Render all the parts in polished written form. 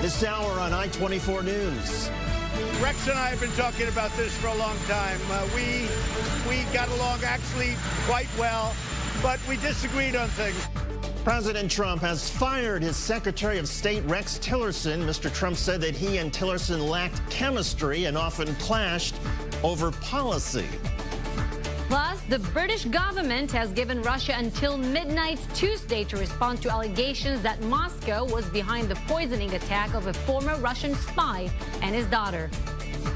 This hour on I-24 News. Rex and I have been talking about this for a long time. We got along actually quite well, but we disagreed on things. President Trump has fired his Secretary of State, Rex Tillerson. Mr. Trump said that he and Tillerson lacked chemistry and often clashed over policy. Plus, the British government has given Russia until midnight Tuesday to respond to allegations that Moscow was behind the poisoning attack of a former Russian spy and his daughter.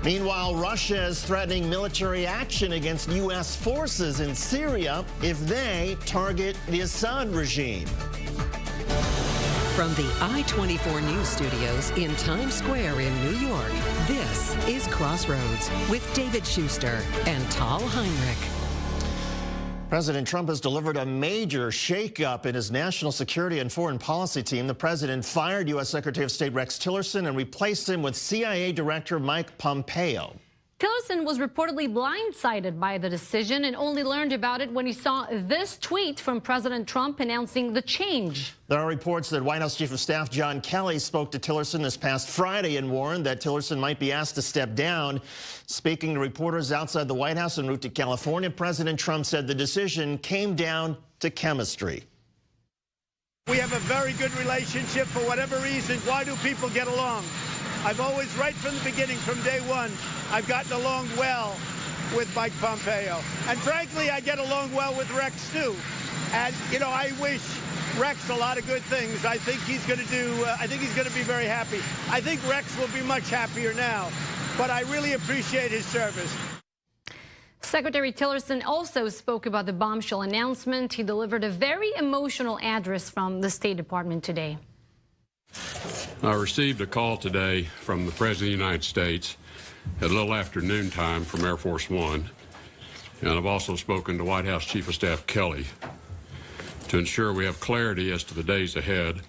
Meanwhile, Russia is threatening military action against U.S. forces in Syria if they target the Assad regime. From the I-24 News studios in Times Square in New York, this is Crossroads with David Schuster and Tal Heinrich. President Trump has delivered a major shakeup in his national security and foreign policy team. The president fired U.S. Secretary of State Rex Tillerson and replaced him with CIA Director Mike Pompeo. Tillerson was reportedly blindsided by the decision and only learned about it when he saw this tweet from President Trump announcing the change. There are reports that White House Chief of Staff John Kelly spoke to Tillerson this past Friday and warned that Tillerson might be asked to step down. Speaking to reporters outside the White House en route to California, President Trump said the decision came down to chemistry. We have a very good relationship for whatever reason. Why do people get along? I've always, right from the beginning, from day one, I've gotten along well with Mike Pompeo. And frankly, I get along well with Rex, too. And, you know, I wish Rex a lot of good things. I think he's going to be very happy. I think Rex will be much happier now. But I really appreciate his service. Secretary Tillerson also spoke about the bombshell announcement. He delivered a very emotional address from the State Department today. I received a call today from the President of the United States at a little after noontime from Air Force One, and I've also spoken to White House Chief of Staff Kelly to ensure we have clarity as to the days ahead.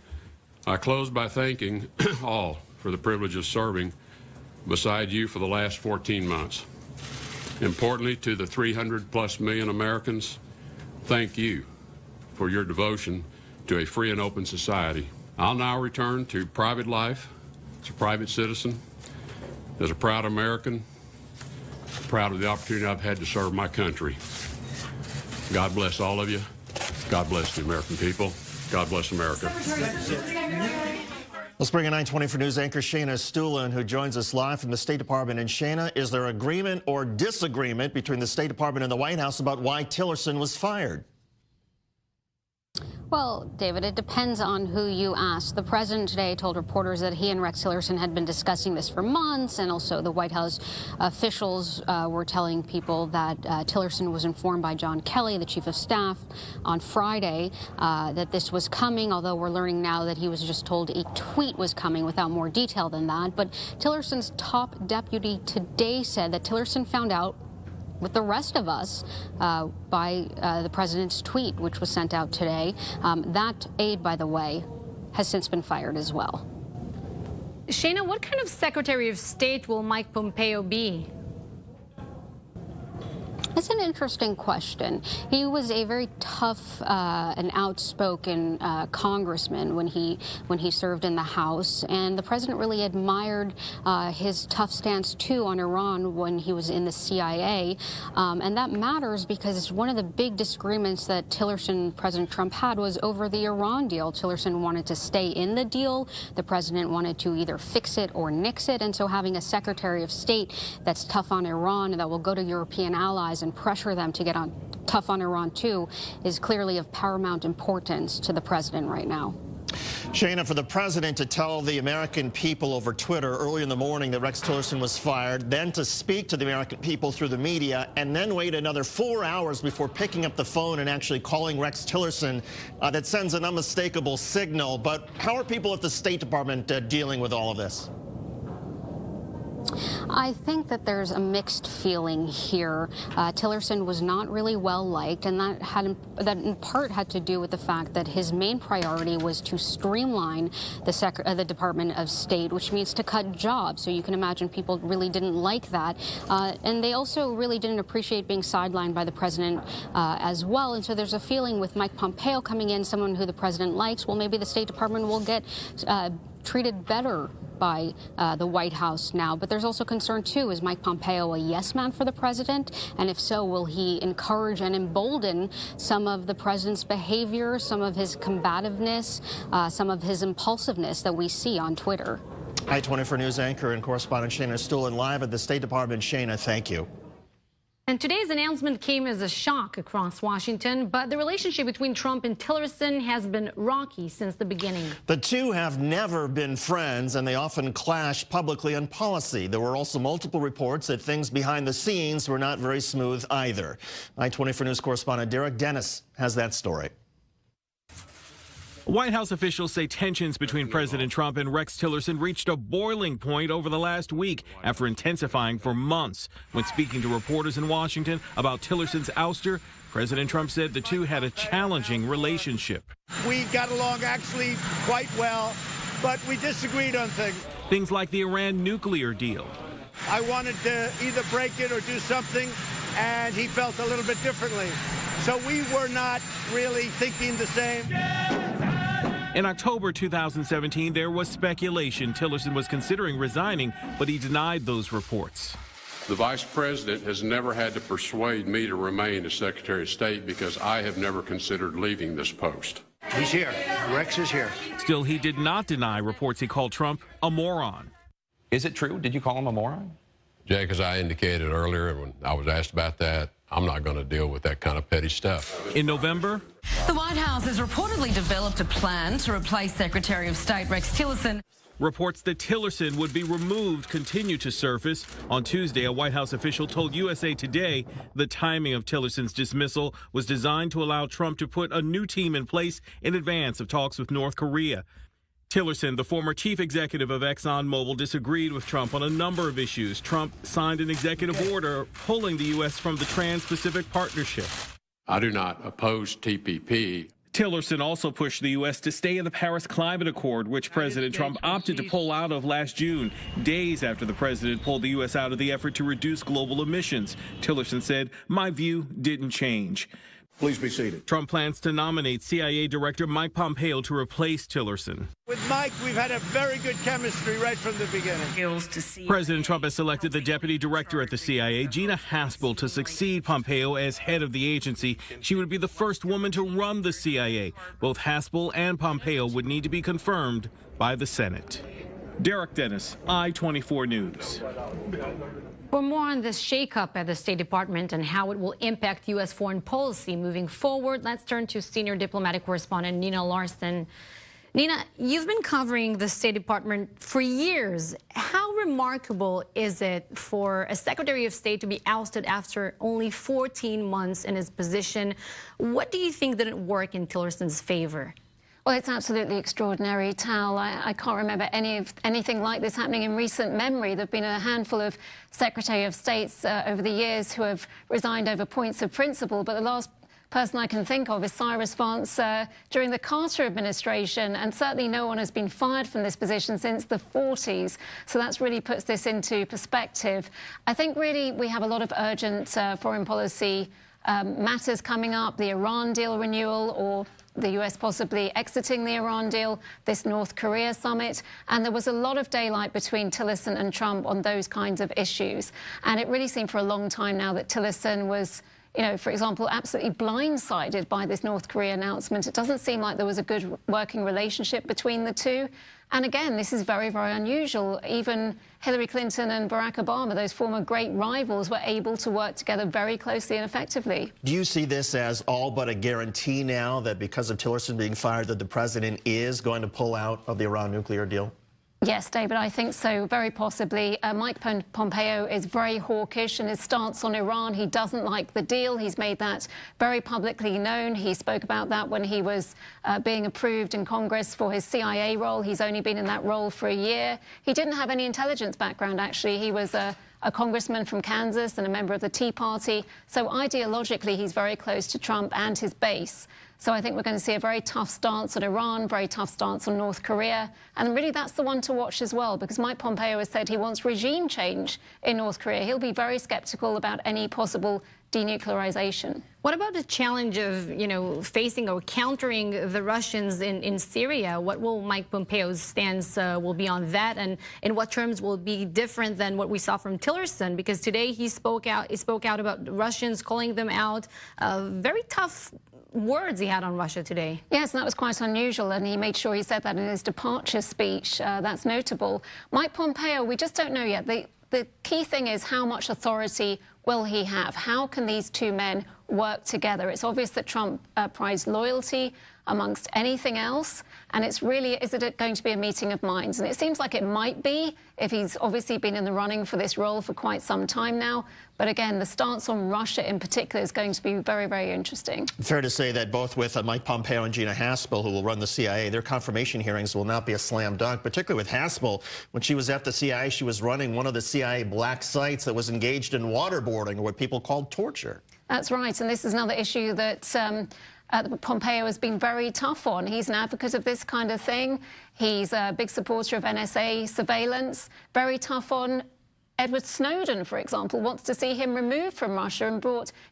I close by thanking all for the privilege of serving beside you for the last 14 months. Importantly, to the 300+ million Americans, thank you for your devotion to a free and open society. I'll now return to private life as a private citizen, as a proud American, proud of the opportunity I've had to serve my country. God bless all of you. God bless the American people. God bless America. Let's bring in I-24 News anchor Shayna Stulen, who joins us live from the State Department. And Shayna, is there agreement or disagreement between the State Department and the White House about why Tillerson was fired? Well, David, it depends on who you ask. The president today told reporters that he and Rex Tillerson had been discussing this for months, and also the White House officials were telling people that Tillerson was informed by John Kelly, the chief of staff, on Friday that this was coming, although we're learning now that he was just told a tweet was coming without more detail than that. But Tillerson's top deputy today said that Tillerson found out with the rest of us by the president's tweet, which was sent out today. That aide, by the way, has since been fired as well. Shayna, what kind of Secretary of State will Mike Pompeo be? That's an interesting question. He was a very tough and outspoken congressman when he served in the House, and the president really admired his tough stance too on Iran when he was in the CIA, and that matters because one of the big disagreements that Tillerson and President Trump had was over the Iran deal. Tillerson wanted to stay in the deal. The president wanted to either fix it or nix it, and so having a Secretary of State that's tough on Iran and that will go to European allies and pressure them to get on tough on Iran too is clearly of paramount importance to the president right now. Shayna, for the president to tell the American people over Twitter early in the morning that Rex Tillerson was fired, then to speak to the American people through the media, and then wait another 4 hours before picking up the phone and actually calling Rex Tillerson, that sends an unmistakable signal. But how are people at the State Department dealing with all of this? I think that there's a mixed feeling here. Tillerson was not really well liked, and that in part had to do with the fact that his main priority was to streamline the Department of State, which means to cut jobs. So you can imagine people really didn't like that, and they also really didn't appreciate being sidelined by the president as well. And so there's a feeling with Mike Pompeo coming in, someone who the president likes. Well, maybe the State Department will get treated better by the White House now. But there's also concern, too, is Mike Pompeo a yes man for the president? And if so, will he encourage and embolden some of the president's behavior, some of his combativeness, some of his impulsiveness that we see on Twitter? I-24 News anchor and correspondent Shayna Stulin live at the State Department. Shayna, thank you. And today's announcement came as a shock across Washington, but the relationship between Trump and Tillerson has been rocky since the beginning. The two have never been friends, and they often clash publicly on policy. There were also multiple reports that things behind the scenes were not very smooth either. I-24 News correspondent Derek Dennis has that story. White House officials say tensions between President Trump and Rex Tillerson reached a boiling point over the last week after intensifying for months. When speaking to reporters in Washington about Tillerson's ouster, President Trump said the two had a challenging relationship. We got along actually quite well, but we disagreed on things. Things like the Iran nuclear deal. I wanted to either break it or do something, and he felt a little bit differently. So we were not really thinking the same. In October 2017, there was speculation Tillerson was considering resigning, but he denied those reports. The vice president has never had to persuade me to remain as Secretary of State because I have never considered leaving this post. He's here. Rex is here. Still, he did not deny reports he called Trump a moron. Is it true? Did you call him a moron? Jake, as I indicated earlier when I was asked about that, I'm not going to deal with that kind of petty stuff. In November, the White House has reportedly developed a plan to replace Secretary of State Rex Tillerson. reports that Tillerson would be removed continue to surface. On Tuesday, a White House official told USA Today the timing of Tillerson's dismissal was designed to allow Trump to put a new team in place in advance of talks with North Korea. Tillerson, the former chief executive of ExxonMobil, disagreed with Trump on a number of issues. Trump signed an executive order pulling the U.S. from the Trans-Pacific Partnership. I do not oppose TPP. Tillerson also pushed the U.S. to stay in the Paris Climate Accord, which President Trump opted to pull out of last June, days after the president pulled the U.S. out of the effort to reduce global emissions. Tillerson said, "My view didn't change." Please be seated. Trump plans to nominate CIA Director Mike Pompeo to replace Tillerson. With Mike, we've had a very good chemistry right from the beginning. President Trump has selected the deputy director at the CIA, Gina Haspel, to succeed Pompeo as head of the agency. She would be the first woman to run the CIA. Both Haspel and Pompeo would need to be confirmed by the Senate. Derek Dennis, I-24 News. For more on this shakeup at the State Department and how it will impact U.S. foreign policy moving forward, let's turn to senior diplomatic correspondent Nina Larson. Nina, you've been covering the State Department for years. How remarkable is it for a Secretary of State to be ousted after only 14 months in his position? What do you think didn't work in Tillerson's favor? Well, it's absolutely extraordinary, Tal. I can't remember anything like this happening in recent memory. There have been a handful of Secretary of States over the years who have resigned over points of principle, but the last person I can think of is Cyrus Vance during the Carter administration, and certainly no one has been fired from this position since the 40s. So that's really puts this into perspective. I think really we have a lot of urgent foreign policy matters coming up, the Iran deal renewal, or the U.S. possibly exiting the Iran deal, this North Korea summit, and there was a lot of daylight between Tillerson and Trump on those kinds of issues. And it really seemed for a long time now that Tillerson was, you know, for example, absolutely blindsided by this North Korea announcement. It doesn't seem like there was a good working relationship between the two. And again, this is very, very unusual. Even Hillary Clinton and Barack Obama, those former great rivals, were able to work together very closely and effectively. Do you see this as all but a guarantee now that because of Tillerson being fired that the president is going to pull out of the Iran nuclear deal? Yes, David, I think so, very possibly. Mike Pompeo is very hawkish in his stance on Iran. He doesn't like the deal. He's made that very publicly known. He spoke about that when he was being approved in Congress for his CIA role. He's only been in that role for a year. He didn't have any intelligence background, actually. He was a congressman from Kansas and a member of the Tea Party. So ideologically, he's very close to Trump and his base. So I think we're going to see a very tough stance on Iran, very tough stance on North Korea. And really that's the one to watch as well, because Mike Pompeo has said he wants regime change in North Korea. He'll be very skeptical about any possible denuclearization. What about the challenge of, facing or countering the Russians in Syria? What will Mike Pompeo's stance will be on that, and in what terms will it be different than what we saw from Tillerson? Because today he spoke out about the Russians, calling them out. Very tough words he had on Russia today. Yes, and that was quite unusual, and he made sure he said that in his departure speech. That's notable. Mike Pompeo, we just don't know yet. The key thing is how much authority will he have? How can these two men work together? It's obvious that Trump prized loyalty amongst anything else, and it's really, is it going to be a meeting of minds? And it seems like it might be, if he's obviously been in the running for this role for quite some time now. But again, the stance on Russia in particular is going to be very, very interesting. Fair to say that both with Mike Pompeo and Gina Haspel, who will run the CIA, their confirmation hearings will not be a slam dunk, particularly with Haspel. When she was at the CIA, she was running one of the CIA black sites that was engaged in waterboarding, or what people called torture. That's right, and this is another issue that Pompeo has been very tough on. He's an advocate of this kind of thing. He's a big supporter of NSA surveillance, very tough on Edward Snowden, for example, wants to see him removed from Russia and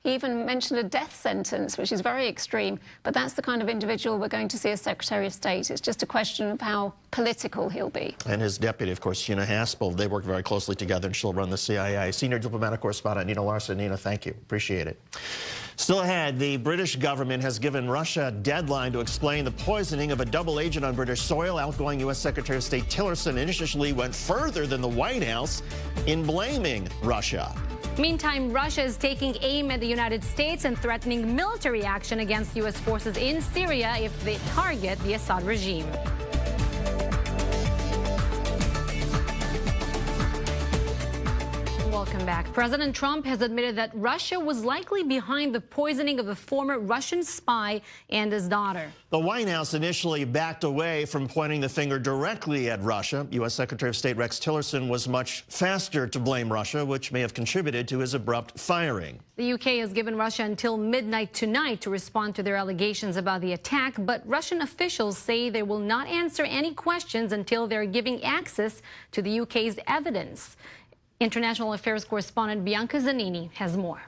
he even mentioned a death sentence, which is very extreme. But that's the kind of individual we're going to see as Secretary of State. It's just a question of how political he'll be. And his deputy, of course, Gina Haspel, they work very closely together, and she'll run the CIA. Senior diplomatic correspondent Nina Larson. Nina, thank you. Appreciate it. Still ahead, the British government has given Russia a deadline to explain the poisoning of a double agent on British soil. Outgoing U.S. Secretary of State Tillerson initially went further than the White House in blaming Russia. Meantime, Russia is taking aim at the United States and threatening military action against U.S. forces in Syria if they target the Assad regime. Welcome back. President Trump has admitted that Russia was likely behind the poisoning of a former Russian spy and his daughter. The White House initially backed away from pointing the finger directly at Russia. U.S. Secretary of State Rex Tillerson was much faster to blame Russia, which may have contributed to his abrupt firing. The UK has given Russia until midnight tonight to respond to their allegations about the attack, but Russian officials say they will not answer any questions until they're giving access to the UK's evidence. International Affairs correspondent Bianca Zanini has more.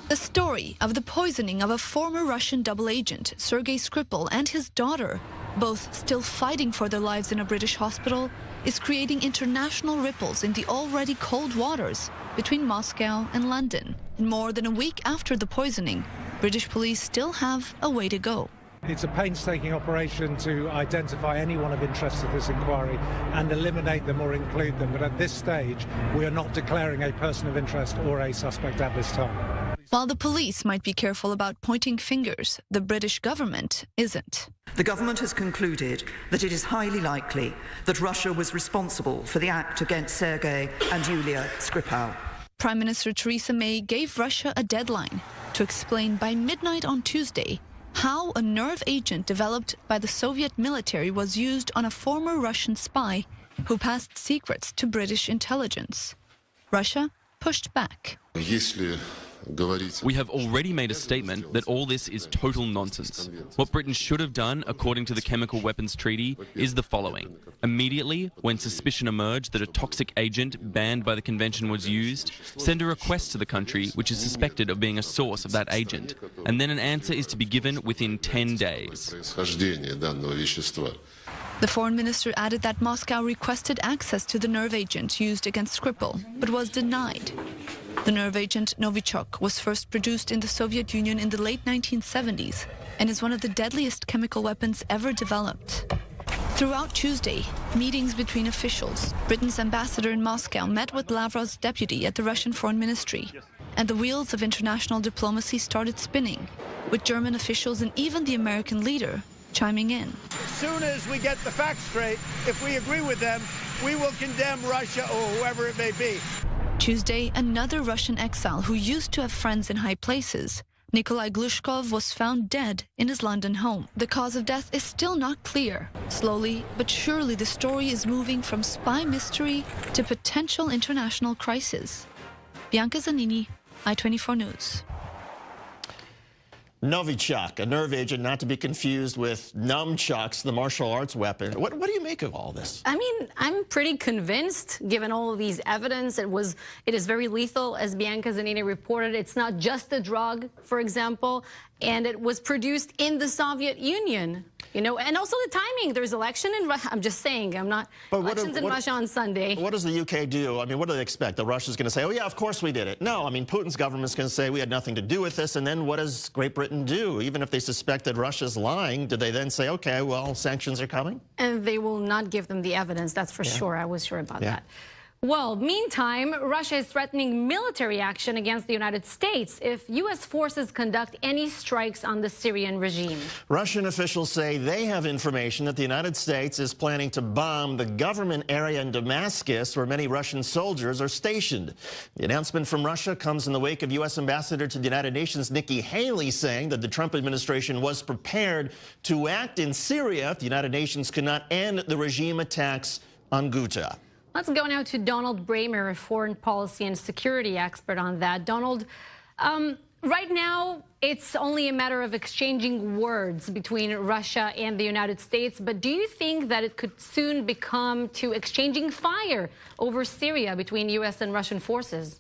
The story of the poisoning of a former Russian double agent, Sergei Skripal, and his daughter, both still fighting for their lives in a British hospital, is creating international ripples in the already cold waters between Moscow and London. And more than a week after the poisoning, British police still have a way to go. It's a painstaking operation to identify anyone of interest to this inquiry and eliminate them or include them. But at this stage, we are not declaring a person of interest or a suspect at this time. While the police might be careful about pointing fingers, the British government isn't. The government has concluded that it is highly likely that Russia was responsible for the act against Sergei and Yulia Skripal. Prime Minister Theresa May gave Russia a deadline to explain by midnight on Tuesday how a nerve agent developed by the Soviet military was used on a former Russian spy who passed secrets to British intelligence. Russia pushed back. We have already made a statement that all this is total nonsense. What Britain should have done, according to the Chemical Weapons Treaty, is the following. Immediately, when suspicion emerged that a toxic agent banned by the convention was used, send a request to the country which is suspected of being a source of that agent, and then an answer is to be given within 10 days. The foreign minister added that Moscow requested access to the nerve agent used against Skripal, but was denied. The nerve agent Novichok was first produced in the Soviet Union in the late 1970s and is one of the deadliest chemical weapons ever developed. Throughout Tuesday, meetings between officials, Britain's ambassador in Moscow met with Lavrov's deputy at the Russian Foreign Ministry, and the wheels of international diplomacy started spinning, with German officials and even the American leader chiming in. As soon as we get the facts straight, if we agree with them, we will condemn Russia or whoever it may be. Tuesday, another Russian exile who used to have friends in high places, Nikolai Glushkov, was found dead in his London home. The cause of death is still not clear. Slowly but surely the story is moving from spy mystery to potential international crisis. Bianca Zanini, I-24 News. Novichok, a nerve agent not to be confused with nunchucks, the martial arts weapon. What do you make of all this? I mean, I'm pretty convinced, given all of these evidence, it is very lethal, as Bianca Zanini reported. It's not just a drug, for example, and it was produced in the Soviet Union. You know, and also the timing. There's election in Russia. I'm just saying, elections in Russia on Sunday. What does the UK do? I mean, what do they expect? The Russia's going to say, oh, yeah, of course we did it. No, I mean, Putin's government's going to say we had nothing to do with this. And then what does Great Britain do? Even if they suspect that Russia's lying, do they then say, okay, well, sanctions are coming? And they will not give them the evidence. That's for sure. I was sure about that. Well, meantime, Russia is threatening military action against the United States if U.S. forces conduct any strikes on the Syrian regime. Russian officials say they have information that the United States is planning to bomb the government area in Damascus where many Russian soldiers are stationed. The announcement from Russia comes in the wake of U.S. Ambassador to the United Nations Nikki Haley saying that the Trump administration was prepared to act in Syria if the United Nations could not end the regime attacks on Ghouta. Let's go now to Donald Bramer, a foreign policy and security expert on that. Donald, right now, it's only a matter of exchanging words between Russia and the United States. But do you think that it could soon become to exchanging fire over Syria between U.S. and Russian forces?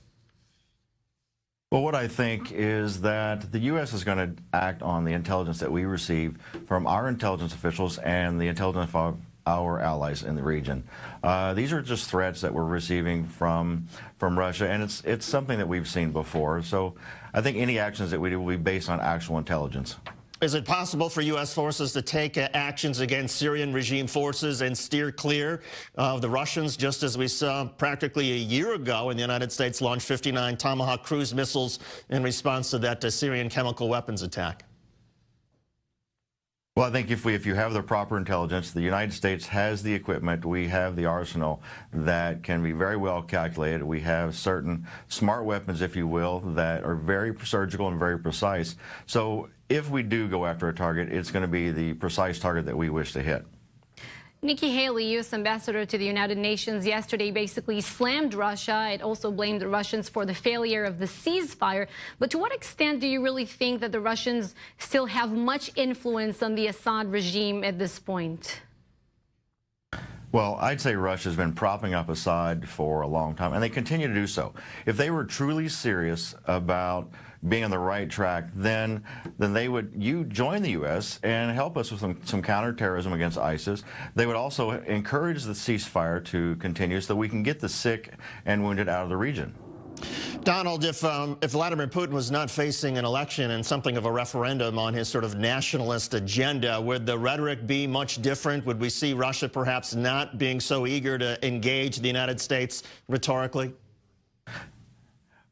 Well, what I think is that the U.S. is going to act on the intelligence that we receive from our intelligence officials and the intelligence of our allies in the region. These are just threats that we're receiving from Russia, and it's something that we've seen before. So I think any actions that we do will be based on actual intelligence. Is it possible for U.S. forces to take actions against Syrian regime forces and steer clear of the Russians, just as we saw practically a year ago when the United States launched 59 Tomahawk cruise missiles in response to that Syrian chemical weapons attack? Well, I think if you have the proper intelligence, the United States has the equipment, we have the arsenal that can be very well calculated. We have certain smart weapons, if you will, that are very surgical and very precise. So if we do go after a target, it's going to be the precise target that we wish to hit. Nikki Haley, U.S. ambassador to the United Nations, yesterday basically slammed Russia. It also blamed the Russians for the failure of the ceasefire. But to what extent do you really think that the Russians still have much influence on the Assad regime at this point? Well, I'd say Russia's been propping up Assad for a long time, and they continue to do so. If they were truly serious about being on the right track, then they would join the U.S. and help us with some counterterrorism against ISIS. They would also encourage the ceasefire to continue so that we can get the sick and wounded out of the region. Donald, if Vladimir Putin was not facing an election and something of a referendum on his sort of nationalist agenda, would the rhetoric be much different? Would we see Russia perhaps not being so eager to engage the United States rhetorically?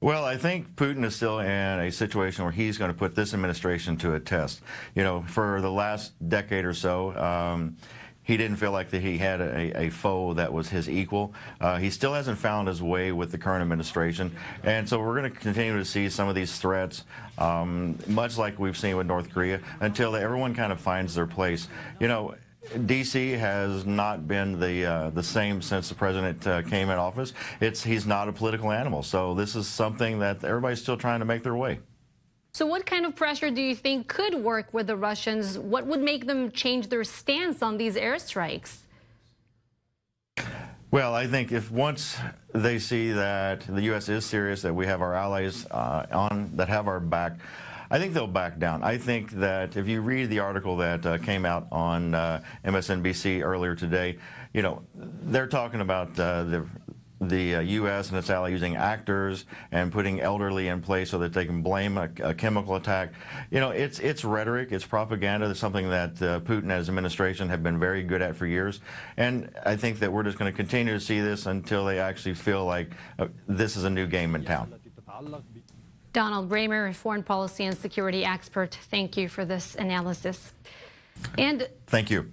Well, I think Putin is still in a situation where he's going to put this administration to a test. You know, for the last decade or so, he didn't feel like that he had a foe that was his equal. He still hasn't found his way with the current administration. And so we're going to continue to see some of these threats, much like we've seen with North Korea, until everyone kind of finds their place. You know, D.C. has not been the same since the president came in office. He's not a political animal. So this is something that everybody's still trying to make their way. So what kind of pressure do you think could work with the Russians? What would make them change their stance on these airstrikes? Well, I think if once they see that the U.S. is serious, that we have our allies that have our back, I think they'll back down. I think that if you read the article that came out on MSNBC earlier today, you know, they're talking about the U.S. and its ally using actors and putting elderly in place so that they can blame a chemical attack. You know, it's rhetoric, it's propaganda. It's something that Putin and his administration have been very good at for years. And I think that we're just going to continue to see this until they actually feel like this is a new game in town. Donald Bramer, foreign policy and security expert, thank you for this analysis. And thank you.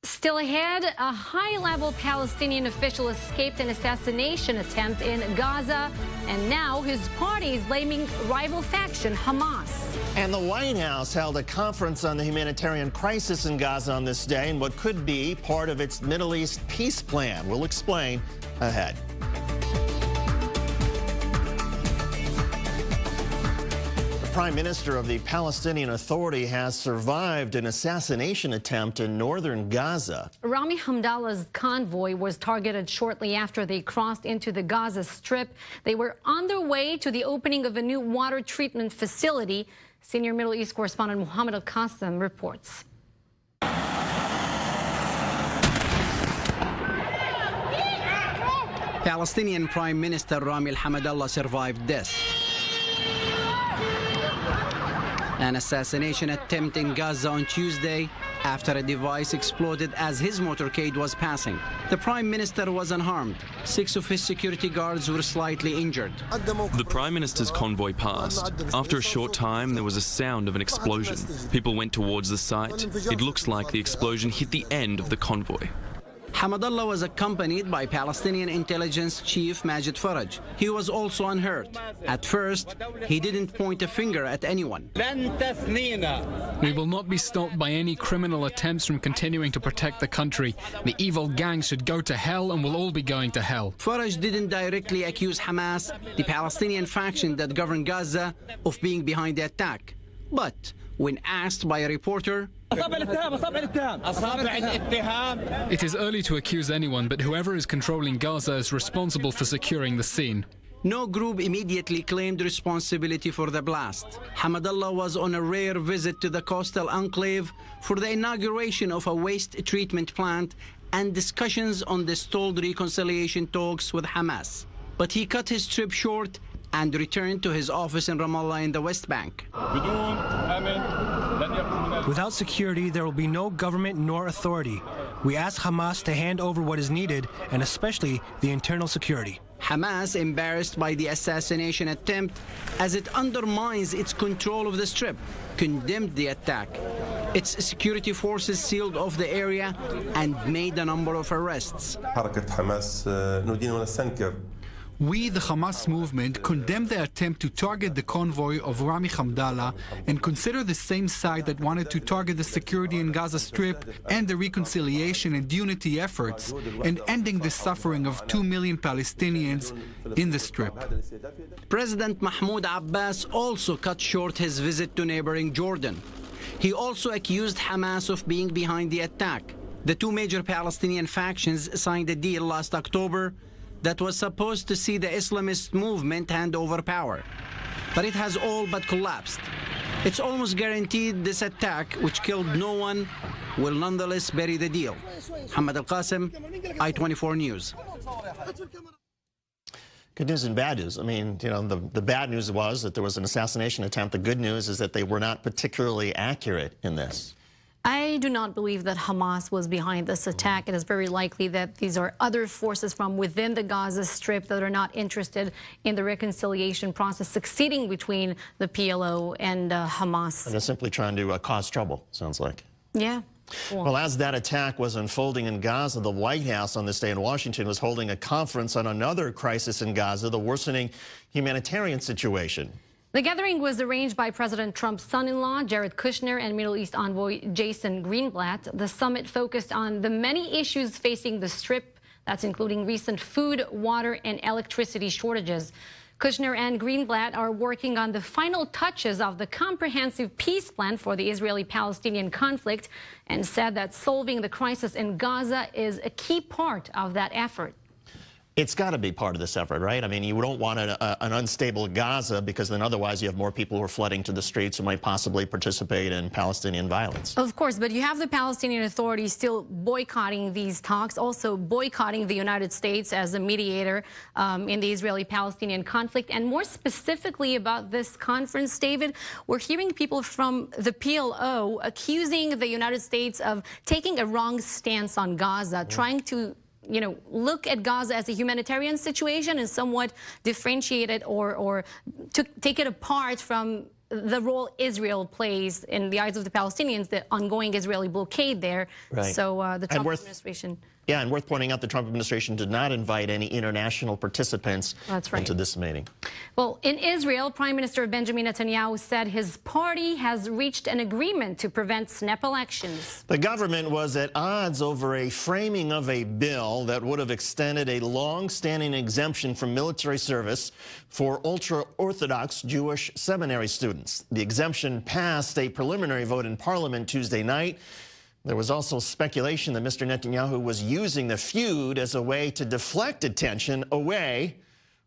Still ahead, a high-level Palestinian official escaped an assassination attempt in Gaza, and now his party is blaming rival faction Hamas. And the White House held a conference on the humanitarian crisis in Gaza on this day and what could be part of its Middle East peace plan. We'll explain ahead. Prime Minister of the Palestinian Authority has survived an assassination attempt in northern Gaza. Rami Hamdallah's convoy was targeted shortly after they crossed into the Gaza Strip. They were on their way to the opening of a new water treatment facility. Senior Middle East correspondent Mohammed Al-Qasim reports. Palestinian Prime Minister Rami Hamdallah survived this. An assassination attempt in Gaza on Tuesday after a device exploded as his motorcade was passing. The Prime Minister was unharmed. 6 of his security guards were slightly injured. The Prime Minister's convoy passed. After a short time, there was a sound of an explosion. People went towards the site. It looks like the explosion hit the end of the convoy. Hamdallah was accompanied by Palestinian intelligence chief Majid Faraj. He was also unhurt. At first, he didn't point a finger at anyone. We will not be stopped by any criminal attempts from continuing to protect the country. The evil gangs should go to hell and will all be going to hell. Faraj didn't directly accuse Hamas, the Palestinian faction that govern Gaza, of being behind the attack. But when asked by a reporter, it is early to accuse anyone, but whoever is controlling Gaza is responsible for securing the scene. No group immediately claimed responsibility for the blast. Hamdallah was on a rare visit to the coastal enclave for the inauguration of a waste treatment plant and discussions on the stalled reconciliation talks with Hamas. But he cut his trip short and returned to his office in Ramallah in the West Bank. Without security, there will be no government nor authority. We ask Hamas to hand over what is needed, and especially the internal security. Hamas, embarrassed by the assassination attempt as it undermines its control of the Strip, condemned the attack. Its security forces sealed off the area and made a number of arrests. We, the Hamas movement, condemn the attempt to target the convoy of Rami Hamdallah and consider the same side that wanted to target the security in Gaza Strip and the reconciliation and unity efforts and ending the suffering of 2 million Palestinians in the Strip. President Mahmoud Abbas also cut short his visit to neighboring Jordan. He also accused Hamas of being behind the attack. The 2 major Palestinian factions signed a deal last October that was supposed to see the Islamist movement hand over power. But it has all but collapsed. It's almost guaranteed this attack, which killed no one, will nonetheless bury the deal. Mohammed Al-Qasim, I-24 News. Good news and bad news. I mean, you know, the bad news was that there was an assassination attempt. The good news is that they were not particularly accurate in this. I do not believe that Hamas was behind this attack. It is very likely that these are other forces from within the Gaza Strip that are not interested in the reconciliation process succeeding between the PLO and Hamas. And they're simply trying to cause trouble, sounds like. Yeah. Well, as that attack was unfolding in Gaza, the White House on this day in Washington was holding a conference on another crisis in Gaza, the worsening humanitarian situation. The gathering was arranged by President Trump's son-in-law, Jared Kushner, and Middle East envoy Jason Greenblatt. The summit focused on the many issues facing the Strip, that's including recent food, water, and electricity shortages. Kushner and Greenblatt are working on the final touches of the comprehensive peace plan for the Israeli-Palestinian conflict and said that solving the crisis in Gaza is a key part of that effort. It's got to be part of this effort, right? I mean, you don't want an unstable Gaza because then otherwise you have more people who are flooding to the streets who might possibly participate in Palestinian violence. Of course, but you have the Palestinian Authority still boycotting these talks, also boycotting the United States as a mediator in the Israeli-Palestinian conflict. And more specifically about this conference, David, we're hearing people from the PLO accusing the United States of taking a wrong stance on Gaza, trying to look at Gaza as a humanitarian situation and somewhat differentiate it or to take it apart from the role Israel plays in the eyes of the Palestinians, the ongoing Israeli blockade there. Right. So the Trump administration. Yeah, and worth pointing out, the Trump administration did not invite any international participants into this meeting. Well, in Israel, Prime Minister Benjamin Netanyahu said his party has reached an agreement to prevent snap elections. The government was at odds over a framing of a bill that would have extended a long-standing exemption from military service for ultra-Orthodox Jewish seminary students. The exemption passed a preliminary vote in Parliament Tuesday night. There was also speculation that Mr. Netanyahu was using the feud as a way to deflect attention away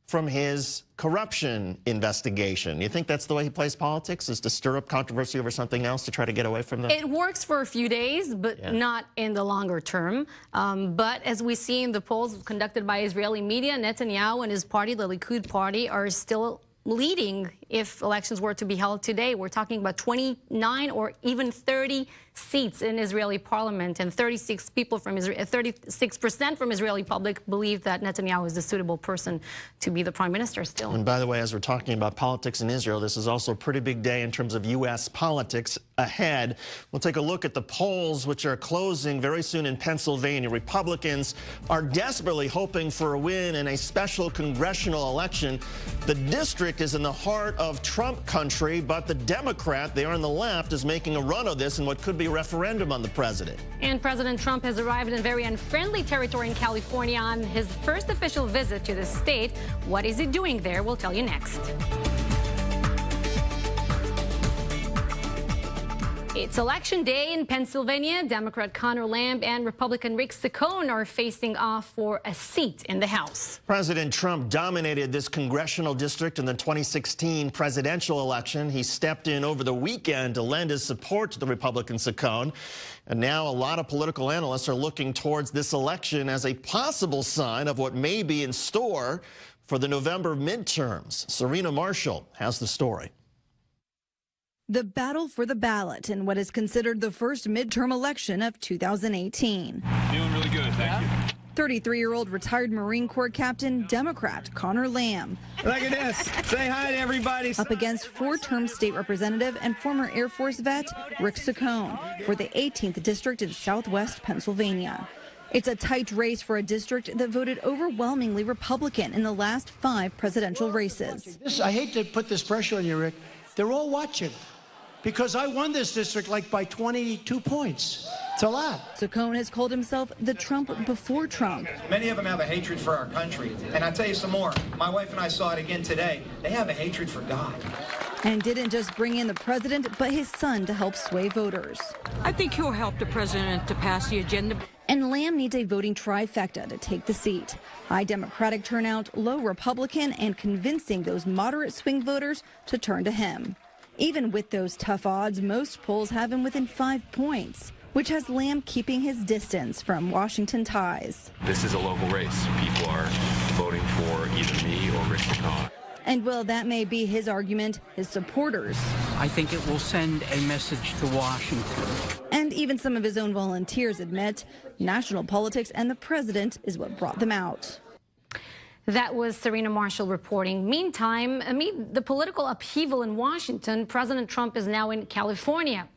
from his corruption investigation. You think that's the way he plays politics, is to stir up controversy over something else to try to get away from that? It works for a few days, but not in the longer term. But as we see in the polls conducted by Israeli media, Netanyahu and his party, the Likud party, are still leading if elections were to be held today. We're talking about 29 or even 30 seats in Israeli parliament, and 36% from Israeli public believe that Netanyahu is the suitable person to be the prime minister still. And by the way, as we're talking about politics in Israel, this is also a pretty big day in terms of U.S. politics ahead. We'll take a look at the polls, which are closing very soon in Pennsylvania. Republicans are desperately hoping for a win in a special congressional election. The district is in the heart of Trump country, but the Democrat there on the left is making a run of this in what could be a referendum on the president. And President Trump has arrived in very unfriendly territory in California on his first official visit to the state. What is he doing there? We'll tell you next. It's election day in Pennsylvania. Democrat Conor Lamb and Republican Rick Saccone are facing off for a seat in the House. President Trump dominated this congressional district in the 2016 presidential election. He stepped in over the weekend to lend his support to the Republican Saccone. And now a lot of political analysts are looking towards this election as a possible sign of what may be in store for the November midterms. Serena Marshall has the story. The battle for the ballot in what is considered the first midterm election of 2018. Doing really good, thank you. 33-year-old retired Marine Corps Captain, Democrat Conor Lamb. Look at this. Say hi to everybody. Up against four-term state representative and former Air Force vet Rick Saccone for the 18th District in Southwest Pennsylvania. It's a tight race for a district that voted overwhelmingly Republican in the last 5 presidential races. I hate to put this pressure on you, Rick. They're all watching. Because I won this district like by 22 points. It's a lot. Saccone has called himself the Trump before Trump. Many of them have a hatred for our country. And I'll tell you some more. My wife and I saw it again today. They have a hatred for God. And didn't just bring in the president, but his son to help sway voters. I think he'll help the president to pass the agenda. And Lamb needs a voting trifecta to take the seat. High Democratic turnout, low Republican, and convincing those moderate swing voters to turn to him. Even with those tough odds, most polls have him within 5 points, which has Lamb keeping his distance from Washington ties. This is a local race. People are voting for either me or Rick Saccone. And while that may be his argument, his supporters, I think it will send a message to Washington. And even some of his own volunteers admit national politics and the president is what brought them out. That was Serena Marshall reporting. Meantime, amid the political upheaval in Washington, President Trump is now in California.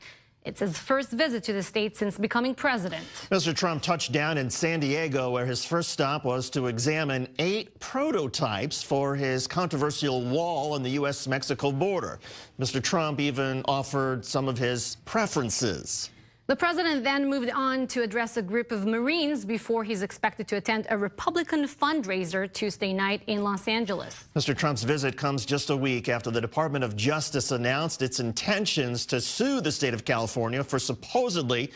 It's his first visit to the state since becoming president. Mr. Trump touched down in San Diego, where his first stop was to examine 8 prototypes for his controversial wall on the U.S.-Mexico border. Mr. Trump even offered some of his preferences. The president then moved on to address a group of Marines before he's expected to attend a Republican fundraiser Tuesday night in Los Angeles. Mr. Trump's visit comes just a week after the Department of Justice announced its intentions to sue the state of California for supposedly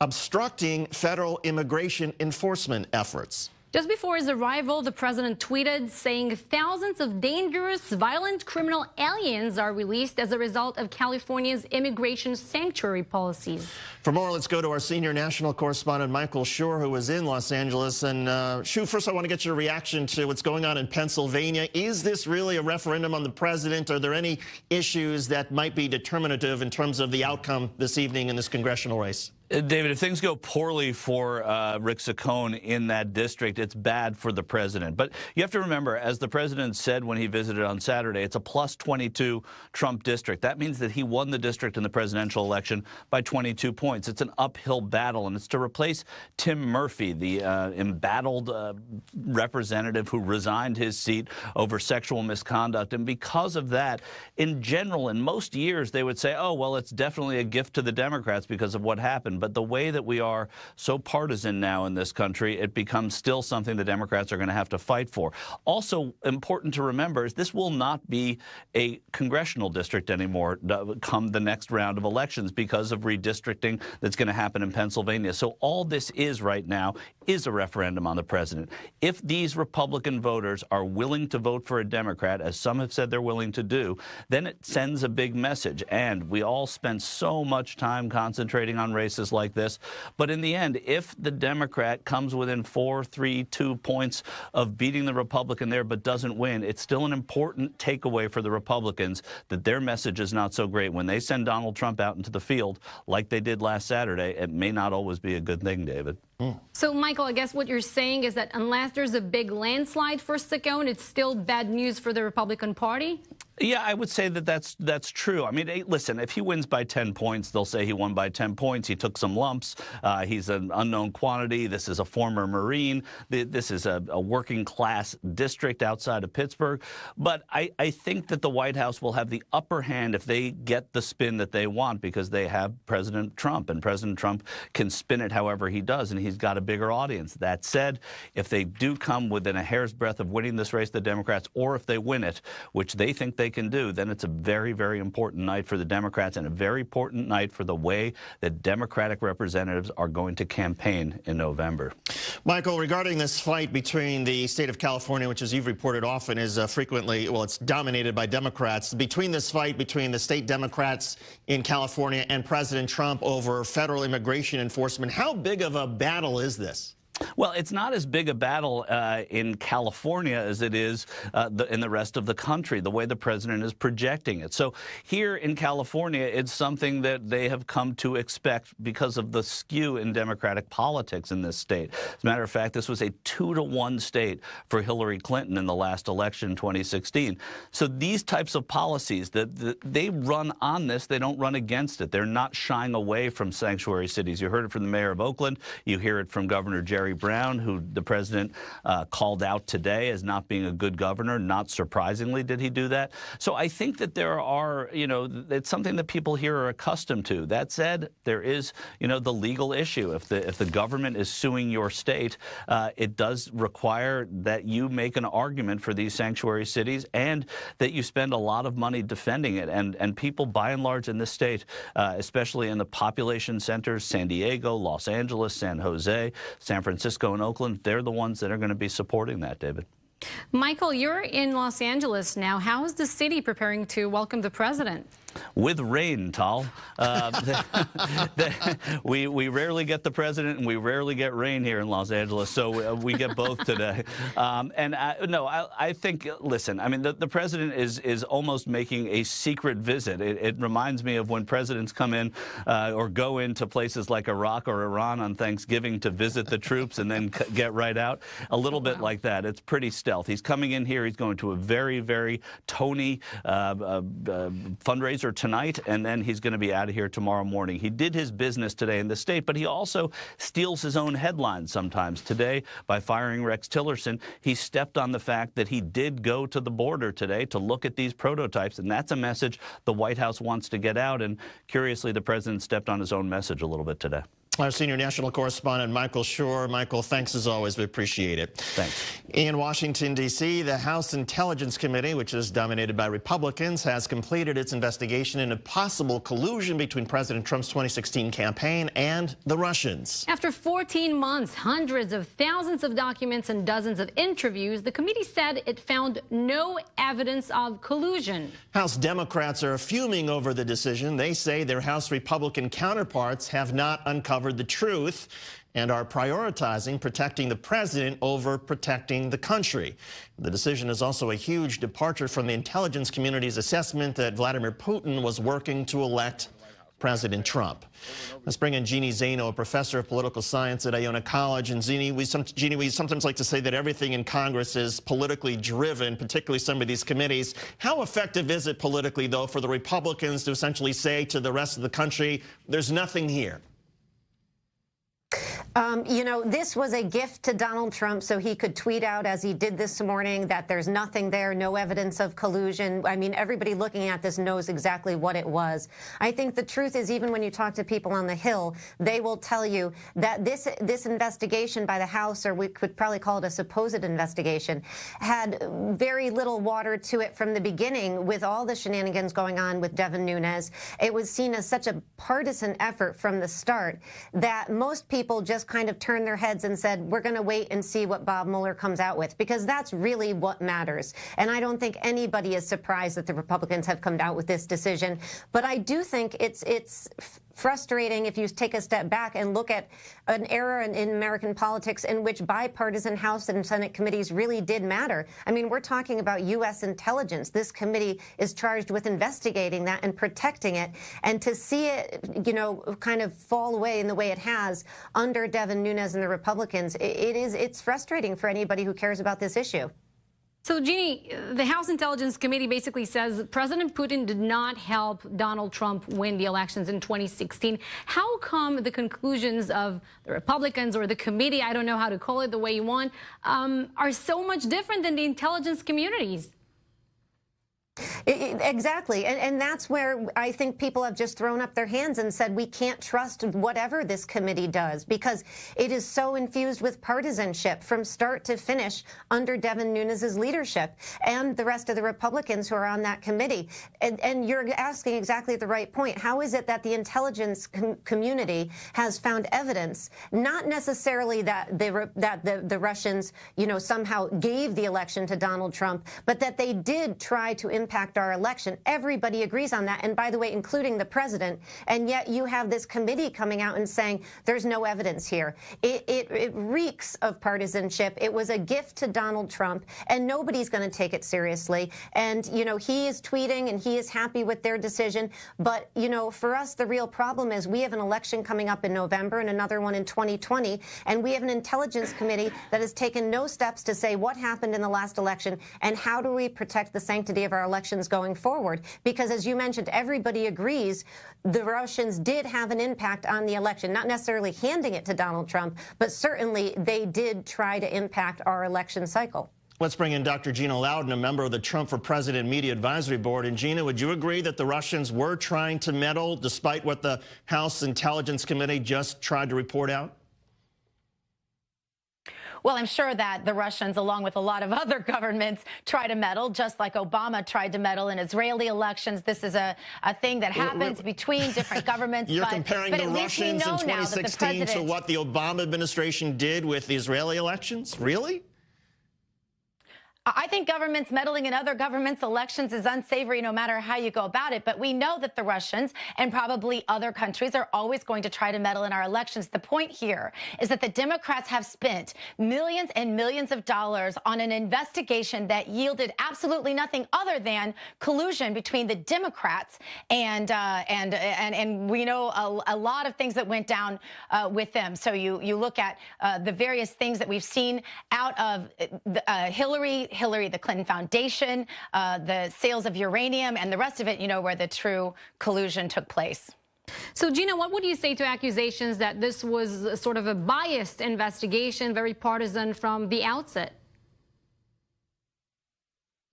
obstructing federal immigration enforcement efforts. Just before his arrival, the president tweeted saying thousands of dangerous, violent criminal aliens are released as a result of California's immigration sanctuary policies. For more, let's go to our senior national correspondent, Michael Schur, who is in Los Angeles. And Schur, first I want to get your reaction to what's going on in Pennsylvania. Is this really a referendum on the president? Are there any issues that might be determinative in terms of the outcome this evening in this congressional race? David, if things go poorly for Rick Saccone in that district, it's bad for the president. But you have to remember, as the president said when he visited on Saturday, it's a plus 22 Trump district. That means that he won the district in the presidential election by 22 points. It's an uphill battle, and it's to replace Tim Murphy, the embattled representative who resigned his seat over sexual misconduct. And because of that, in general, in most years, they would say, oh, well, it's definitely a gift to the Democrats because of what happened. But the way that we are so partisan now in this country, it becomes still something the Democrats are going to have to fight for. Also important to remember is this will not be a congressional district anymore come the next round of elections because of redistricting that's going to happen in Pennsylvania. So all this is right now is a referendum on the president. If these Republican voters are willing to vote for a Democrat, as some have said they're willing to do, then it sends a big message. And we all spend so much time concentrating on races like this. But in the end, if the Democrat comes within 4, 3, 2 points of beating the Republican there but doesn't win, it's still an important takeaway for the Republicans that their message is not so great. When they send Donald Trump out into the field like they did last Saturday, it may not always be a good thing, David. So, Michael, I guess what you're saying is that unless there's a big landslide for Saccone, it's still bad news for the Republican Party? Yeah, I would say that that's true. I mean, listen, if he wins by 10 points, they'll say he won by 10 points. He took some lumps. He's an unknown quantity. This is a former Marine. This is a working class district outside of Pittsburgh. But I think that the White House will have the upper hand if they get the spin that they want because they have President Trump, and President Trump can spin it however he does, and he's got a bigger audience. That said, if they do come within a hair's breadth of winning this race, the Democrats, or if they win it, which they think they can do, then it's a very, very important night for the Democrats and a very important night for the way that Democratic representatives are going to campaign in November. Michael, regarding this fight between the state of California, which, as you've reported often, is frequently, well, it's dominated by Democrats. Between this fight between the state Democrats in California and President Trump over federal immigration enforcement, how big of a battle is this? Well, it's not as big a battle in California as it is in the rest of the country, the way the president is projecting it. So here in California, it's something that they have come to expect because of the skew in Democratic politics in this state. As a matter of fact, this was a 2-to-1 state for Hillary Clinton in the last election in 2016. So these types of policies, they run on this. They don't run against it. They're not shying away from sanctuary cities. You heard it from the mayor of Oakland. You hear it from Governor Jerry Brown, who the president called out today as not being a good governor. Not surprisingly did he do that. So I think that there are, it's something that people here are accustomed to. That said, there is, the legal issue. If the government is suing your state, it does require that you make an argument for these sanctuary cities and that you spend a lot of money defending it. And people, by and large, in this state, especially in the population centers, San Diego, Los Angeles, San Jose, San Francisco, and Oakland, they're the ones that are going to be supporting that, David. Michael, you're in Los Angeles now. How is the city preparing to welcome the president? With rain, Tal. We rarely get the president, and we rarely get rain here in Los Angeles, so we get both today. I think, listen, I mean, the president is almost making a secret visit. It reminds me of when presidents come in or go into places like Iraq or Iran on Thanksgiving to visit the troops and then get right out. A little bit like that. It's pretty stealth. He's coming in here. He's going to a very, very Tony fundraiser tonight, and then he's going to be out of here tomorrow morning. He did his business today in the state, but he also steals his own headlines sometimes. Today, by firing Rex Tillerson, he stepped on the fact that he did go to the border today to look at these prototypes, and that's a message the White House wants to get out, and curiously, the president stepped on his own message a little bit today. Our senior national correspondent, Michael Shore. Michael, thanks as always. We appreciate it. Thanks. In Washington, D.C., the House Intelligence Committee, which is dominated by Republicans, has completed its investigation into possible collusion between President Trump's 2016 campaign and the Russians. After 14 months, hundreds of thousands of documents and dozens of interviews, the committee said it found no evidence of collusion. House Democrats are fuming over the decision. They say their House Republican counterparts have not uncovered the truth and are prioritizing protecting the president over protecting the country. The decision is also a huge departure from the intelligence community's assessment that Vladimir Putin was working to elect President Trump. Let's bring in Jeannie Zaino, a professor of political science at Iona College. And Jeannie, we sometimes like to say that everything in Congress is politically driven, particularly some of these committees. How effective is it politically, though, for the Republicans to essentially say to the rest of the country, there's nothing here? You know, this was a gift to Donald Trump so he could tweet out, as he did this morning, that there's nothing there, no evidence of collusion. I mean, everybody looking at this knows exactly what it was. I think the truth is, even when you talk to people on the Hill, they will tell you that this investigation by the House, or we could probably call it a supposed investigation, had very little water to it from the beginning with all the shenanigans going on with Devin Nunes. It was seen as such a partisan effort from the start that most people just kind of turned their heads and said, we're going to wait and see what Bob Mueller comes out with, because that's really what matters. And I don't think anybody is surprised that the Republicans have come out with this decision. But I do think it's frustrating if you take a step back and look at an era in American politics in which bipartisan House and Senate committees really did matter. I mean, we're talking about U.S. intelligence. This committee is charged with investigating that and protecting it. And to see it, you know, kind of fall away in the way it has under Devin Nunes and the Republicans, it's frustrating for anybody who cares about this issue. So, Jeannie, the House Intelligence Committee basically says President Putin did not help Donald Trump win the elections in 2016. How come the conclusions of the Republicans or the committee, I don't know how to call it the way you want, are so much different than the intelligence communities? Exactly. And that's where I think people have just thrown up their hands and said we can't trust whatever this committee does, because it is so infused with partisanship from start to finish under Devin Nunes' leadership and the rest of the Republicans who are on that committee. And you're asking exactly the right point. How is it that the intelligence community has found evidence, not necessarily that the Russians, you know, somehow gave the election to Donald Trump, but that they did try to impact our election? Everybody agrees on that, and by the way, including the president. And yet you have this committee coming out and saying there's no evidence here. It reeks of partisanship. It was a gift to Donald Trump, and nobody's going to take it seriously. And, you know, he is tweeting and he is happy with their decision. But, you know, for us, the real problem is we have an election coming up in November and another one in 2020, and we have an intelligence committee that has taken no steps to say what happened in the last election and how do we protect the sanctity of our elections going forward. Because as you mentioned, everybody agrees the Russians did have an impact on the election, not necessarily handing it to Donald Trump, but certainly they did try to impact our election cycle. Let's bring in Dr. Gina Loudon, a member of the Trump for President Media Advisory Board. And Gina, would you agree that the Russians were trying to meddle despite what the House Intelligence Committee just tried to report out? Well, I'm sure that the Russians, along with a lot of other governments, try to meddle, just like Obama tried to meddle in Israeli elections. This is a thing that happens between different governments. You're comparing the Russians in 2016 to what the Obama administration did with the Israeli elections? Really? I think governments meddling in other governments' elections is unsavory no matter how you go about it. But we know that the Russians and probably other countries are always going to try to meddle in our elections. The point here is that the Democrats have spent millions and millions of dollars on an investigation that yielded absolutely nothing other than collusion between the Democrats and we know a lot of things that went down with them. So you look at the various things that we've seen out of Hillary, the Clinton Foundation, the sales of uranium, and the rest of it, you know, where the true collusion took place. So, Gina, what would you say to accusations that this was sort of a biased investigation, very partisan from the outset?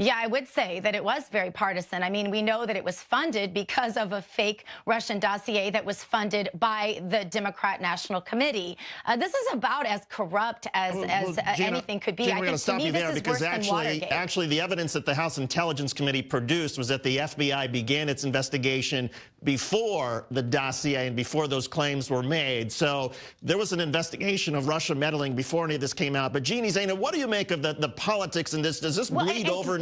Yeah, I would say that it was very partisan. I mean, we know that it was funded because of a fake Russian dossier that was funded by the Democrat National Committee. This is about as corrupt as Gina, anything could be. Gina, we're going to stop you there because actually the evidence that the House Intelligence Committee produced was that the FBI began its investigation before the dossier and before those claims were made. So there was an investigation of Russia meddling before any of this came out. But Jeannie Zaino, what do you make of the politics in this? Does this bleed over?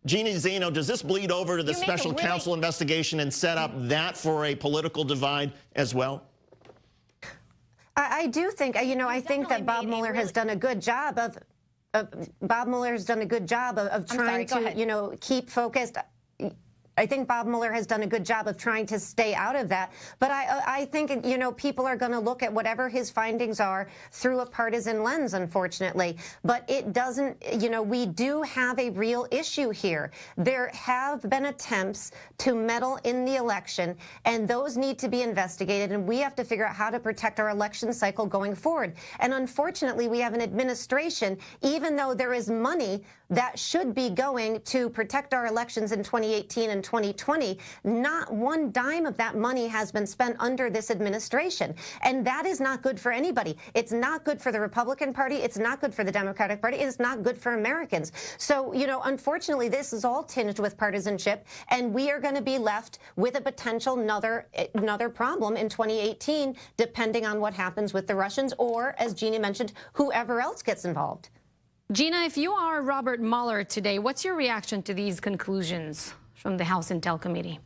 Jeannie Zaino, does this bleed over to the special counsel investigation and set up that for a political divide as well? I do think, you know, I think that Bob Mueller has done a good job of trying to, you know, keep focused. I think Bob Mueller has done a good job of trying to stay out of that. But I think, you know, people are going to look at whatever his findings are through a partisan lens, unfortunately. But it doesn't, you know, we do have a real issue here. There have been attempts to meddle in the election, and those need to be investigated, and we have to figure out how to protect our election cycle going forward. And unfortunately, we have an administration, even though there is money that should be going to protect our elections in 2018 and 2020, not one dime of that money has been spent under this administration. And that is not good for anybody. It's not good for the Republican Party. It's not good for the Democratic Party. It's not good for Americans. So, you know, unfortunately, this is all tinged with partisanship, and we are going to be left with a potential another problem in 2018, depending on what happens with the Russians or, as Gina mentioned, whoever else gets involved. Gina, if you are Robert Mueller today, what's your reaction to these conclusions from the House Intel Committee?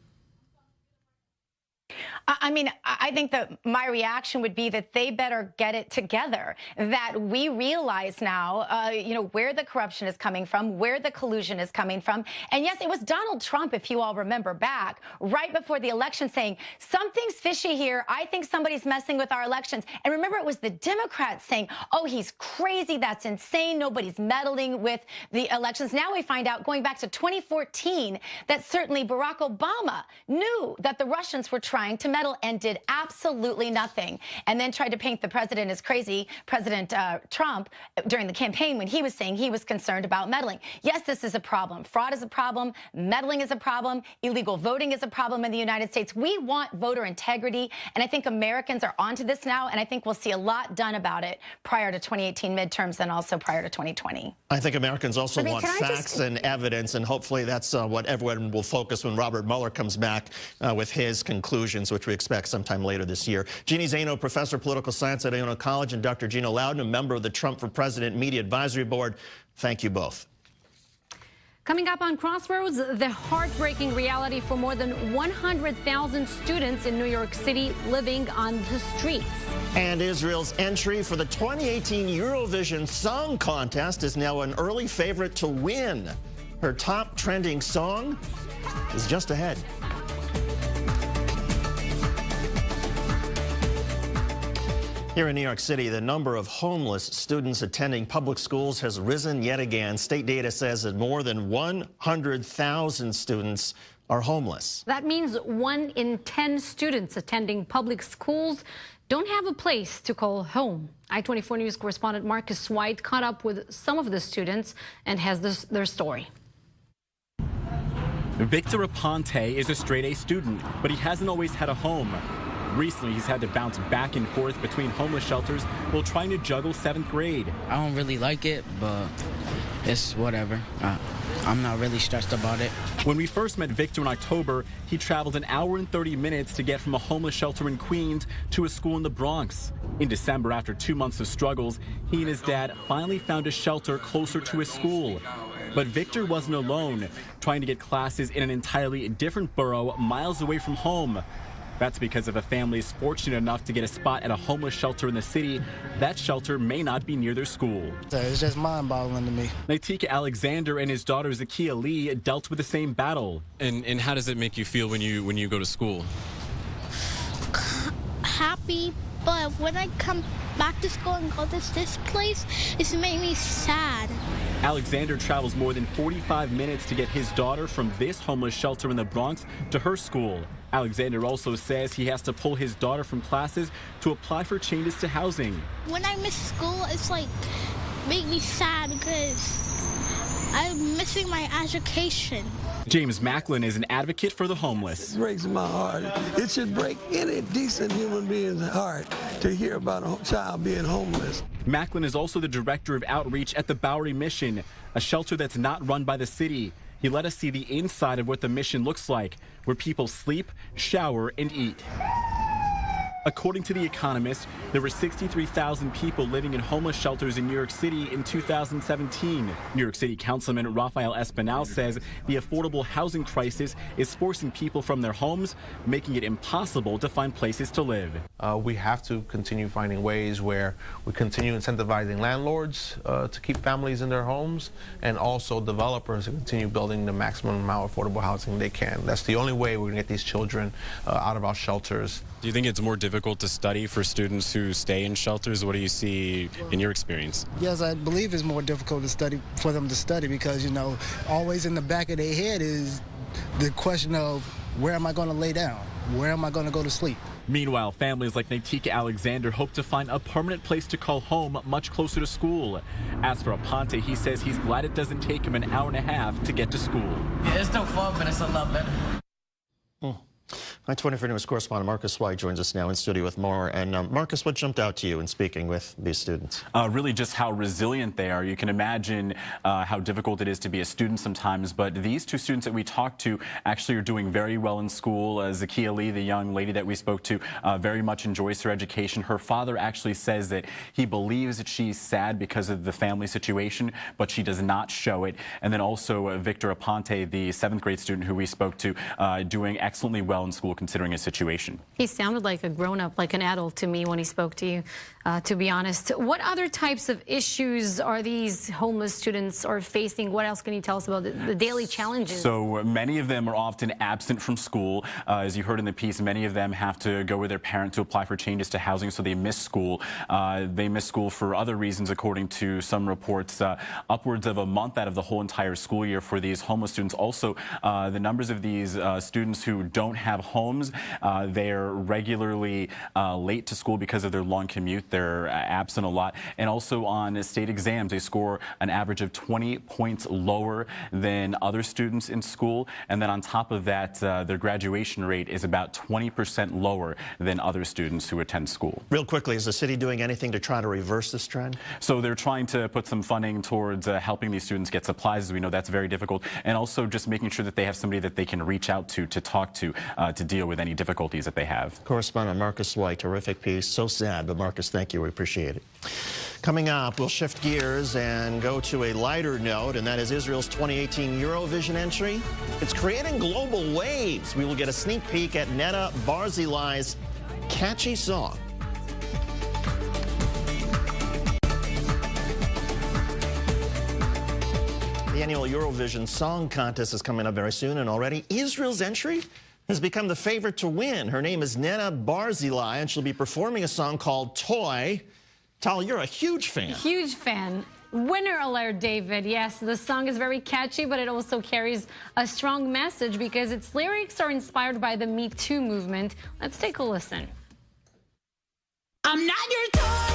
I mean, I think that my reaction would be that they better get it together, that we realize now, you know, where the corruption is coming from, where the collusion is coming from. And yes, it was Donald Trump, if you all remember back, right before the election saying, something's fishy here. I think somebody's messing with our elections. And remember, it was the Democrats saying, oh, he's crazy. That's insane. Nobody's meddling with the elections. Now we find out, going back to 2014, that certainly Barack Obama knew that the Russians were trying to meddle and did absolutely nothing, and then tried to paint the president as crazy, President Trump, during the campaign when he was saying he was concerned about meddling. Yes, this is a problem. Fraud is a problem. Meddling is a problem. Illegal voting is a problem in the United States. We want voter integrity, and I think Americans are onto this now, and I think we'll see a lot done about it prior to 2018 midterms and also prior to 2020. I think Americans also want facts and evidence, and hopefully that's what everyone will focus when Robert Mueller comes back with his conclusions, which we expect sometime later this year. Jeannie Zaino, professor of political science at Iona College, and Dr. Gina Loudon, a member of the Trump for President Media Advisory Board. Thank you both. Coming up on Crossroads, the heartbreaking reality for more than 100,000 students in New York City living on the streets. And Israel's entry for the 2018 Eurovision Song Contest is now an early favorite to win. Her top trending song is just ahead. Here in New York City, the number of homeless students attending public schools has risen yet again. State data says that more than 100,000 students are homeless. That means 1 in 10 students attending public schools don't have a place to call home. I-24 News correspondent Marcus White caught up with some of the students and has their story. Victor Aponte is a straight-A student, but he hasn't always had a home. Recently, he's had to bounce back and forth between homeless shelters while trying to juggle 7th grade. I don't really like it, but it's whatever. I'm not really stressed about it. When we first met Victor in October, he traveled 1 hour and 30 minutes to get from a homeless shelter in Queens to a school in the Bronx. In December, after 2 months of struggles, he and his dad finally found a shelter closer to his school. But Victor wasn't alone, trying to get classes in an entirely different borough miles away from home. That's because if a family is fortunate enough to get a spot at a homeless shelter in the city, that shelter may not be near their school. It's just mind-boggling to me. Natika Alexander and his daughter Zakia Lee dealt with the same battle. And how does it make you feel when you go to school? Happy, but when I come back to school and go to this place, it's made me sad. Alexander travels more than 45 minutes to get his daughter from this homeless shelter in the Bronx to her school. Alexander also says he has to pull his daughter from classes to apply for changes to housing. When I miss school, it's like make me sad because I'm missing my education. James Macklin is an advocate for the homeless. It breaks my heart. It should break any decent human being's heart to hear about a child being homeless. Macklin is also the director of outreach at the Bowery Mission, a shelter that's not run by the city. He let us see the inside of what the mission looks like, where people sleep, shower, and eat. According to The Economist, there were 63,000 people living in homeless shelters in New York City in 2017. New York City Councilman Rafael Espinal says the affordable housing crisis is forcing people from their homes, making it impossible to find places to live. We have to continue finding ways where we continue incentivizing landlords to keep families in their homes, and also developers to continue building the maximum amount of affordable housing they can. That's the only way we're going to get these children out of our shelters. Do you think it's more difficult to study for students who stay in shelters? What do you see in your experience? Yes, I believe it's more difficult to study for them to study because, you know, always in the back of their head is the question of where am I going to lay down? Where am I going to go to sleep? Meanwhile, families like Naitika Alexander hope to find a permanent place to call home much closer to school. As for Aponte, he says he's glad it doesn't take him an hour and a half to get to school. Yeah, it's no fun, but it's a lot better. My 24 News correspondent Marcus White joins us now in studio with more. And Marcus, what jumped out to you in speaking with these students? Really just how resilient they are. You can imagine how difficult it is to be a student sometimes, but these two students that we talked to actually are doing very well in school. Zakiya Lee, the young lady that we spoke to, very much enjoys her education. Her father actually says that he believes that she's sad because of the family situation, but she does not show it. And then also Victor Aponte, the 7th grade student who we spoke to, doing excellently well in school considering his situation. He sounded like a grown-up, like an adult to me when he spoke to you, to be honest. What other types of issues are these homeless students are facing? What else can you tell us about the daily challenges? So many of them are often absent from school. As you heard in the piece, many of them have to go with their parent to apply for changes to housing, so they miss school. They miss school for other reasons, according to some reports, upwards of a month out of the whole entire school year for these homeless students. Also, the numbers of these students who don't have homes, they're regularly late to school because of their long commute. They're absent a lot. And also on state exams, they score an average of 20 points lower than other students in school. And then on top of that, their graduation rate is about 20% lower than other students who attend school. Real quickly, is the city doing anything to try to reverse this trend? So they're trying to put some funding towards helping these students get supplies. As we know, that's very difficult. And also just making sure that they have somebody that they can reach out to talk to deal with any difficulties that they have. Correspondent Marcus White, terrific piece. So sad, but Marcus, thank you. We appreciate it. Coming up, we'll shift gears and go to a lighter note, and that is Israel's 2018 Eurovision entry. It's creating global waves. We will get a sneak peek at Netta Barzilai's catchy song. The annual Eurovision Song Contest is coming up very soon, and already Israel's entry has become the favorite to win. Her name is Netta Barzilai, and she'll be performing a song called Toy. Tal, you're a huge fan. Huge fan. Winner alert, David. Yes, the song is very catchy, but it also carries a strong message because its lyrics are inspired by the Me Too movement. Let's take a listen. I'm not your toy.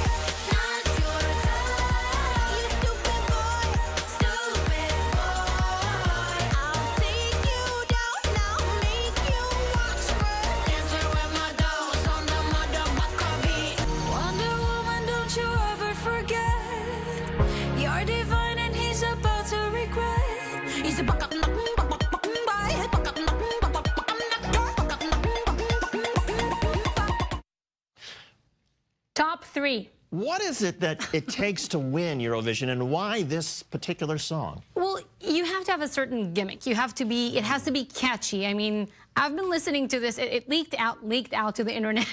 Top 3. What is it that it takes to win Eurovision, and why this particular song? Well, you have to have a certain gimmick. It has to be catchy. I mean, I've been listening to this. It leaked out to the internet,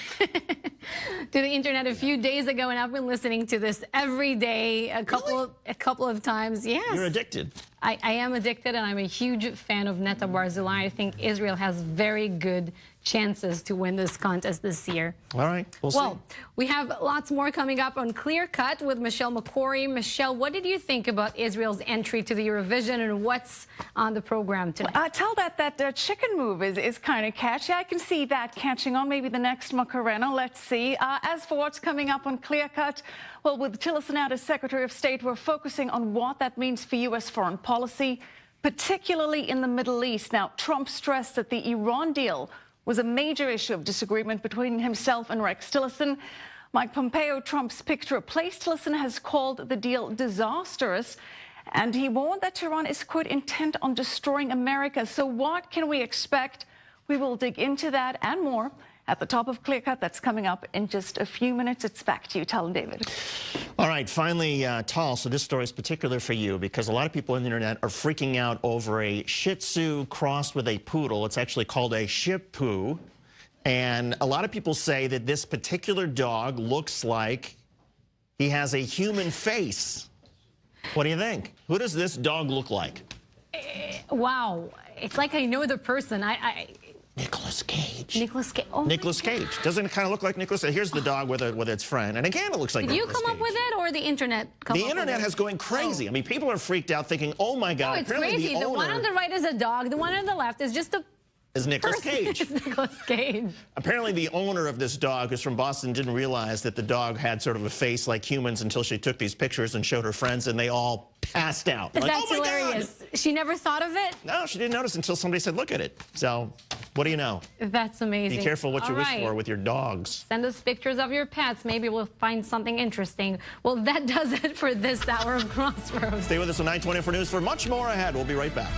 a few days ago, and I've been listening to this every day, a couple of times. Yes. You're addicted. I am addicted, and I'm a huge fan of Netta Barzilai. I think Israel has very good chances to win this contest this year. All right, we'll see. Well, we have lots more coming up on Clear Cut with Michelle McCory. Michelle, what did you think about Israel's entry to the Eurovision, and what's on the program tonight? Tell that chicken move is kind of catchy. I can see that catching on, maybe the next Macarena. Let's see. As for what's coming up on Clear Cut, well, with Tillerson out as Secretary of State, we're focusing on what that means for U.S. foreign policy, particularly in the Middle East. Now, Trump stressed that the Iran deal was a major issue of disagreement between himself and Rex Tillerson. Mike Pompeo, Trump's pick to replace Tillerson, has called the deal disastrous, and he warned that Tehran is, quote, intent on destroying America. So what can we expect? We will dig into that and more at the top of Clear Cut. That's coming up in just a few minutes. It's back to you, Tal and David. All right, finally, Tal, so this story is particular for you because a lot of people on the internet are freaking out over a Shih Tzu crossed with a poodle. It's actually called a Shih Poo. And a lot of people say that this particular dog looks like he has a human face. What do you think? Who does this dog look like? Wow. It's like I know the person. Nicolas Cage. Nicolas Cage. Oh Nicolas Cage. Doesn't it kind of look like Nicolas? Here's the dog with its friend. And again, it looks like Nicolas Cage. Did you come up with it or the internet come up with it? The internet has going crazy. I mean, people are freaked out thinking, oh my God. Oh, it's crazy. The one on the right is a dog. The one on the left is just a is Nicolas Cage. It's Nicolas Cage. Apparently, the owner of this dog, who's from Boston, didn't realize that the dog had sort of a face like humans until she took these pictures and showed her friends, and they all passed out. That's like, oh my hilarious. God. She never thought of it? No, she didn't notice until somebody said, look at it. So, what do you know? That's amazing. Be careful what you wish for with your dogs. Send us pictures of your pets. Maybe we'll find something interesting. Well, that does it for this hour of Crossroads. Stay with us on 924 News for much more ahead. We'll be right back.